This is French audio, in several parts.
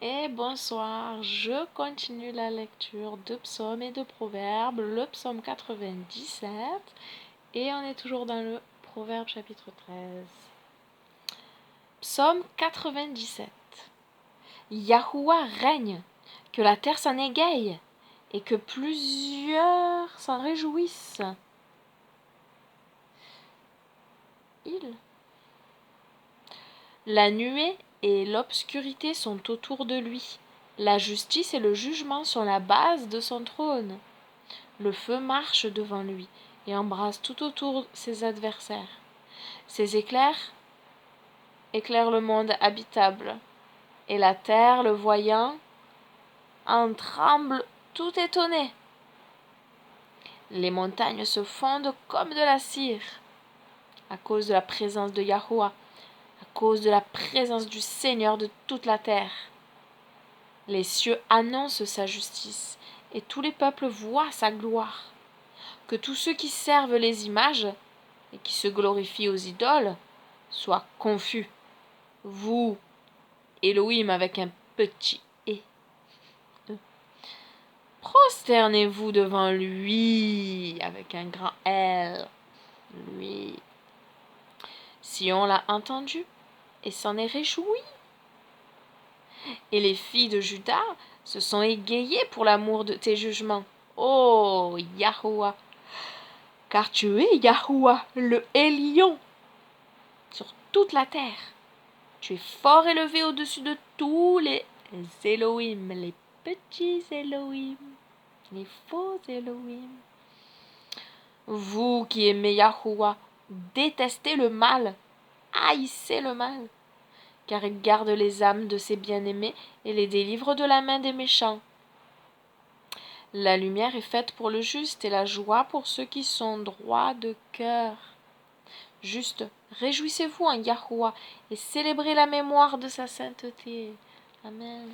Et bonsoir, je continue la lecture de psaumes et de proverbes, le psaume 97, et on est toujours dans le proverbe chapitre 13. Psaume 97. Yahuwah règne, que la terre s'en égaye, et que plusieurs s'en réjouissent. La nuée et l'obscurité sont autour de lui. La justice et le jugement sont la base de son trône. Le feu marche devant lui et embrasse tout autour ses adversaires. Ses éclairs éclairent le monde habitable, et la terre, le voyant, en tremble tout étonnée. Les montagnes se fondent comme de la cire, à cause de la présence de Yahuwah, à cause de la présence du Seigneur de toute la terre. Les cieux annoncent sa justice, et tous les peuples voient sa gloire. Que tous ceux qui servent les images et qui se glorifient aux idoles soient confus. Vous, Elohim avec un petit « e », prosternez-vous devant lui avec un grand L, lui. Sion l'a entendu et s'en est réjoui. Et les filles de Juda se sont égayées pour l'amour de tes jugements. Ô Yahuwah, car tu es Yahuwah, le Élion, sur toute la terre. Tu es fort élevé au-dessus de tous les Elohim, les petits Elohim, les faux Elohim. Vous qui aimez Yahuwah, détestez le mal, haïssez le mal, car il garde les âmes de ses bien-aimés et les délivre de la main des méchants. La lumière est faite pour le juste et la joie pour ceux qui sont droits de cœur. Juste, réjouissez-vous en Yahuwah et célébrez la mémoire de sa sainteté. Amen.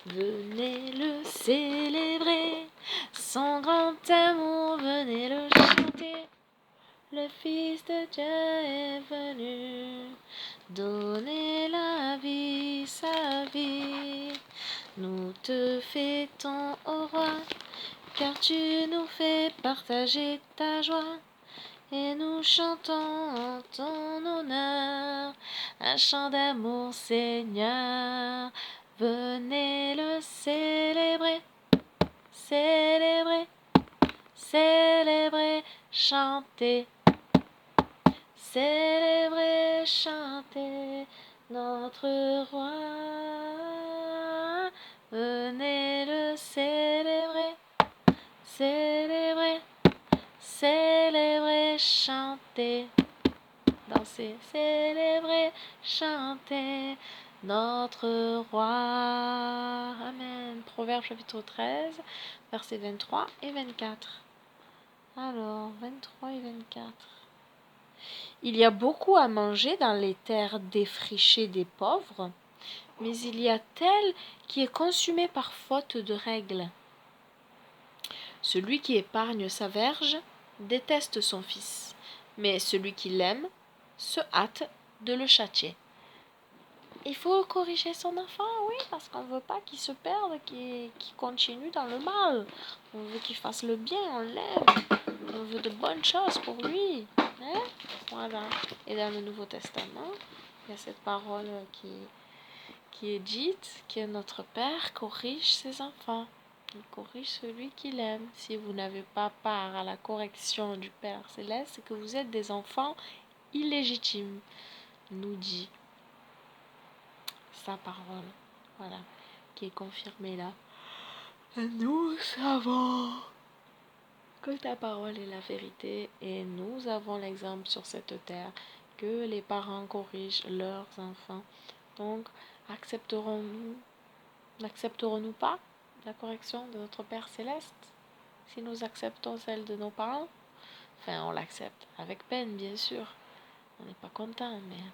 Venez le célébrer, son grand amour, venez le chanter. Le Fils de Dieu est venu, donner la vie, sa vie. Nous te fêtons, ô roi, car tu nous fais partager ta joie. Et nous chantons en ton honneur un chant d'amour, Seigneur. Venez le célébrer, célébrer, célébrer, chanter, célébrer, chanter notre roi. Venez le célébrer, célébrer, célébrer, chanter, danser, célébrer, chanter notre roi. Amen. Proverbe chapitre 13, versets 23 et 24. Alors, 23 et 24. Il y a beaucoup à manger dans les terres défrichées des pauvres, mais il y a tel qui est consumé par faute de règles. Celui qui épargne sa verge déteste son fils, mais celui qui l'aime se hâte de le châtier. Il faut corriger son enfant, oui, parce qu'on ne veut pas qu'il se perde, qu'il continue dans le mal. On veut qu'il fasse le bien, on l'aime. On veut de bonnes choses pour lui. Hein? Voilà. Et dans le Nouveau Testament, il y a cette parole qui est dite, que notre Père corrige ses enfants. Il corrige celui qu'il aime. Si vous n'avez pas part à la correction du Père Céleste, c'est que vous êtes des enfants illégitimes, nous dit sa parole. Voilà, qui est confirmée là. Nous savons que ta parole est la vérité et nous avons l'exemple sur cette terre que les parents corrigent leurs enfants. Donc, n'accepterons-nous pas la correction de notre Père Céleste si nous acceptons celle de nos parents? Enfin, on l'accepte avec peine, bien sûr. On n'est pas content, mais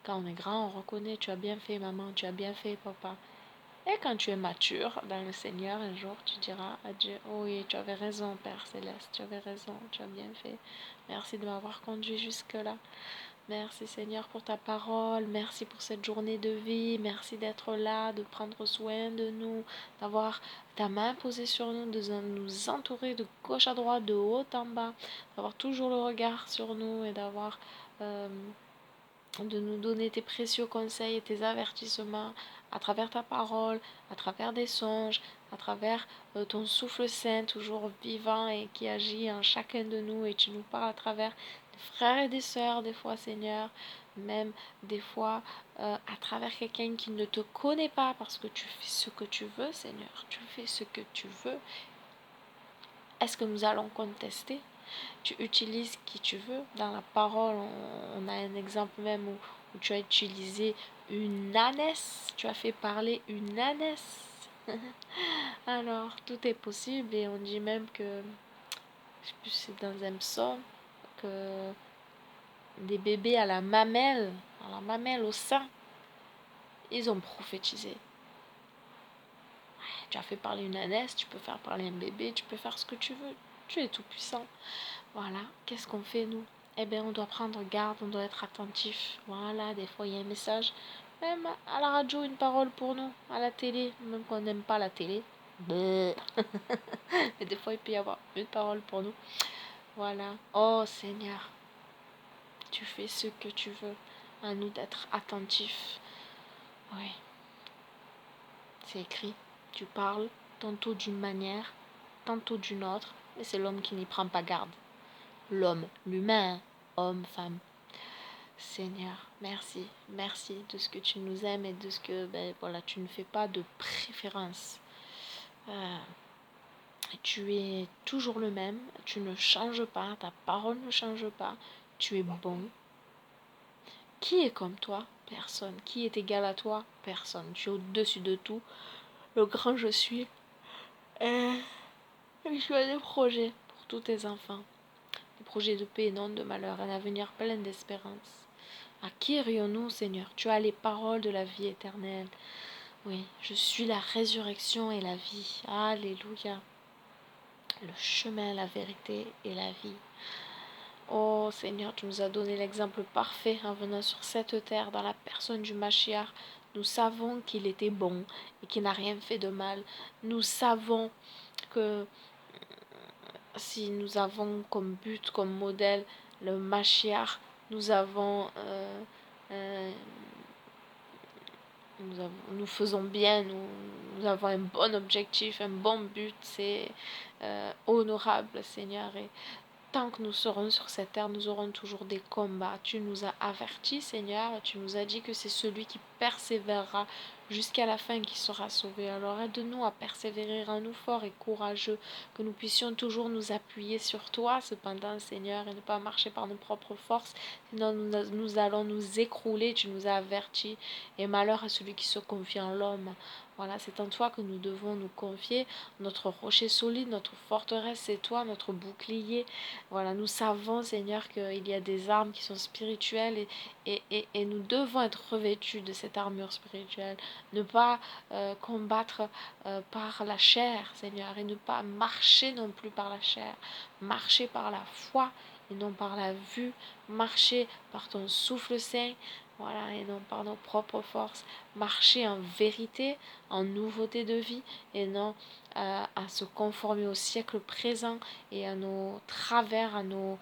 quand on est grand, on reconnaît, tu as bien fait maman, tu as bien fait papa. Et quand tu es mature dans le Seigneur, un jour, tu diras à Dieu, oh oui, tu avais raison, Père Céleste, tu avais raison, tu as bien fait. Merci de m'avoir conduit jusque-là. Merci Seigneur pour ta parole, merci pour cette journée de vie, merci d'être là, de prendre soin de nous, d'avoir ta main posée sur nous, de nous entourer de gauche à droite, de haut en bas, d'avoir toujours le regard sur nous et d'avoir de nous donner tes précieux conseils et tes avertissements à travers ta parole, à travers des songes, à travers ton souffle saint toujours vivant et qui agit en chacun de nous et tu nous parles à travers des frères et des sœurs des fois Seigneur, même des fois à travers quelqu'un qui ne te connaît pas parce que tu fais ce que tu veux Seigneur, tu fais ce que tu veux. Est-ce que nous allons contester? Tu utilises qui tu veux. Dans la parole, on a un exemple même où tu as utilisé une ânesse. Tu as fait parler une ânesse. Alors, tout est possible et on dit même que, je sais plus si c'est dans un psaume, que des bébés à la mamelle au sein, ils ont prophétisé. Tu as fait parler une ânesse, tu peux faire parler un bébé, tu peux faire ce que tu veux. Tu es tout puissant. Voilà, qu'est-ce qu'on fait nous? Eh bien, on doit prendre garde, on doit être attentif. Voilà, des fois il y a un message, même à la radio, une parole pour nous, à la télé, même qu'on n'aime pas la télé. Mais des fois il peut y avoir une parole pour nous. Voilà. Oh Seigneur, tu fais ce que tu veux. À nous d'être attentifs. Oui, c'est écrit. Tu parles tantôt d'une manière, tantôt d'une autre, mais c'est l'homme qui n'y prend pas garde. L'homme, l'humain, homme, femme. Seigneur, merci, merci de ce que tu nous aimes et de ce que voilà, tu ne fais pas de préférence. Tu es toujours le même, tu ne changes pas, ta parole ne change pas, tu es bon. Qui est comme toi? Personne. Qui est égal à toi? Personne. Tu es au-dessus de tout. Le grand je suis. Et tu as des projets pour tous tes enfants. Des projets de paix et non de malheur, un avenir plein d'espérance. À qui irions-nous, Seigneur? Tu as les paroles de la vie éternelle. Oui, je suis la résurrection et la vie. Alléluia. Le chemin, la vérité et la vie. Oh Seigneur, tu nous as donné l'exemple parfait en venant sur cette terre dans la personne du Mashiach. Nous savons qu'il était bon et qu'il n'a rien fait de mal. Nous savons que si nous avons comme but, comme modèle le Mashiach, nous avons nous faisons bien, nous avons un bon objectif, un bon but, c'est honorable, Seigneur. Et tant que nous serons sur cette terre, nous aurons toujours des combats. Tu nous as avertis, Seigneur, et tu nous as dit que c'est celui qui persévérera jusqu'à la fin qui sera sauvé. Alors aide-nous à persévérer, rends-nous forts et courageux, que nous puissions toujours nous appuyer sur toi, cependant, Seigneur, et ne pas marcher par nos propres forces, sinon nous allons nous écrouler. Tu nous as avertis, et malheur à celui qui se confie en l'homme. Voilà, c'est en toi que nous devons nous confier. Notre rocher solide, notre forteresse, c'est toi, notre bouclier. Voilà, nous savons, Seigneur, qu'il y a des armes qui sont spirituelles et nous devons être revêtus de cette armure spirituelle. Ne pas combattre par la chair, Seigneur, et ne pas marcher non plus par la chair. Marcher par la foi et non par la vue. Marcher par ton souffle saint, voilà, et non par nos propres forces. Marcher en vérité, en nouveauté de vie, et non à se conformer au siècle présent et à nos travers, à nos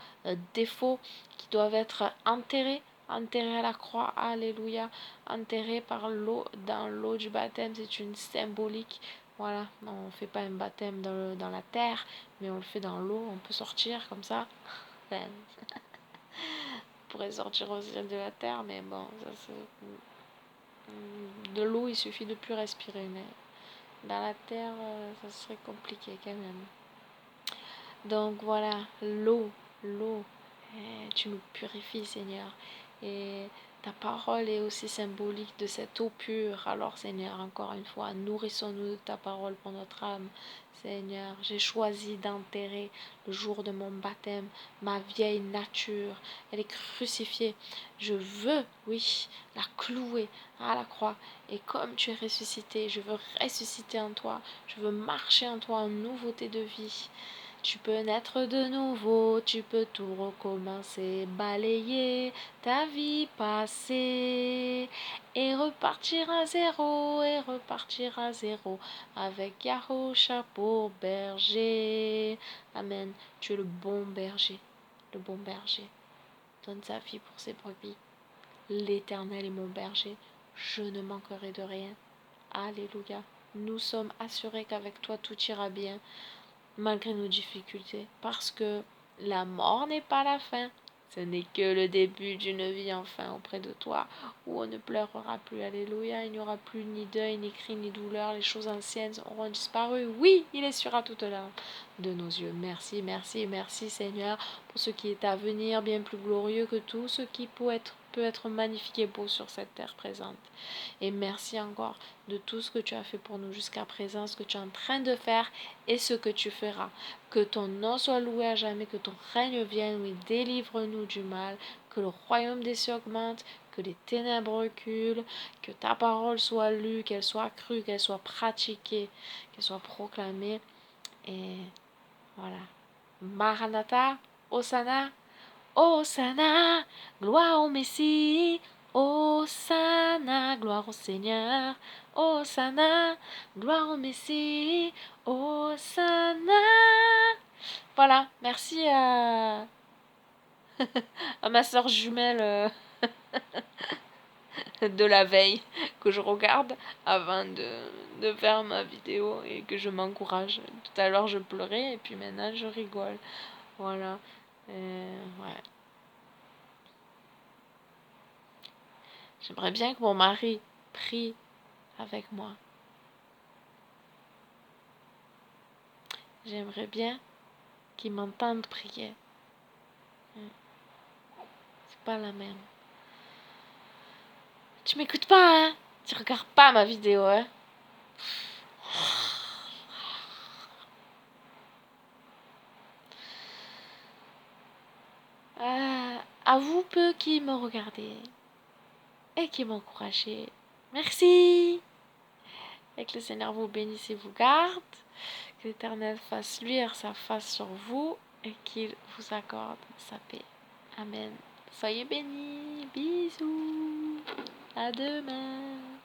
défauts qui doivent être enterrés à la croix, alléluia, enterrés par l'eau, dans l'eau du baptême, c'est une symbolique. Voilà, on ne fait pas un baptême dans la terre, mais on le fait dans l'eau, on peut sortir comme ça. Enfin, on pourrait sortir aussi de la terre, mais bon, ça c'est... De l'eau, il suffit de plus respirer, mais dans la terre, ça serait compliqué quand même. Donc voilà, l'eau, tu nous purifies, Seigneur. Et ta parole est aussi symbolique de cette eau pure. Alors, Seigneur, encore une fois, nourrissons-nous de ta parole pour notre âme. Seigneur, j'ai choisi d'enterrer le jour de mon baptême ma vieille nature. Elle est crucifiée. Je veux, oui, la clouer à la croix. Et comme tu es ressuscité, je veux ressusciter en toi. Je veux marcher en toi en nouveauté de vie. Tu peux naître de nouveau, tu peux tout recommencer, balayer ta vie passée et repartir à zéro, avec Yahusha pour berger. Amen. Tu es le bon berger, le bon berger. Donne sa vie pour ses brebis. L'Éternel est mon berger, je ne manquerai de rien. Alléluia. Nous sommes assurés qu'avec toi tout ira bien, malgré nos difficultés, parce que la mort n'est pas la fin. Ce n'est que le début d'une vie enfin auprès de toi, où on ne pleurera plus. Alléluia, il n'y aura plus ni deuil, ni cri, ni douleur. Les choses anciennes auront disparu. Oui, il essuiera toute larme de nos yeux. Merci, merci, merci Seigneur, pour ce qui est à venir, bien plus glorieux que tout ce qui peut être magnifique et beau sur cette terre présente. Et merci encore de tout ce que tu as fait pour nous jusqu'à présent, ce que tu es en train de faire et ce que tu feras. Que ton nom soit loué à jamais, que ton règne vienne, oui, délivre-nous du mal, que le royaume des cieux augmente, que les ténèbres reculent, que ta parole soit lue, qu'elle soit crue, qu'elle soit pratiquée, qu'elle soit proclamée. Et voilà. Maranatha, Hosanna, Hosanna, gloire au Messie. Hosanna, gloire au Seigneur. Hosanna, gloire au Messie. Hosanna. Voilà, merci à ma soeur jumelle de la veille que je regarde avant de faire ma vidéo et que je m'encourage. Tout à l'heure je pleurais et puis maintenant je rigole. Voilà. Ouais. J'aimerais bien que mon mari prie avec moi. J'aimerais bien qu'il m'entende prier. C'est pas la même. Tu m'écoutes pas, hein? Tu regardes pas ma vidéo, hein? À vous peu qui me regardez et qui m'encouragez. Merci! Et que le Seigneur vous bénisse et vous garde. Que l'Éternel fasse luire sa face sur vous et qu'il vous accorde sa paix. Amen. Soyez bénis. Bisous. À demain.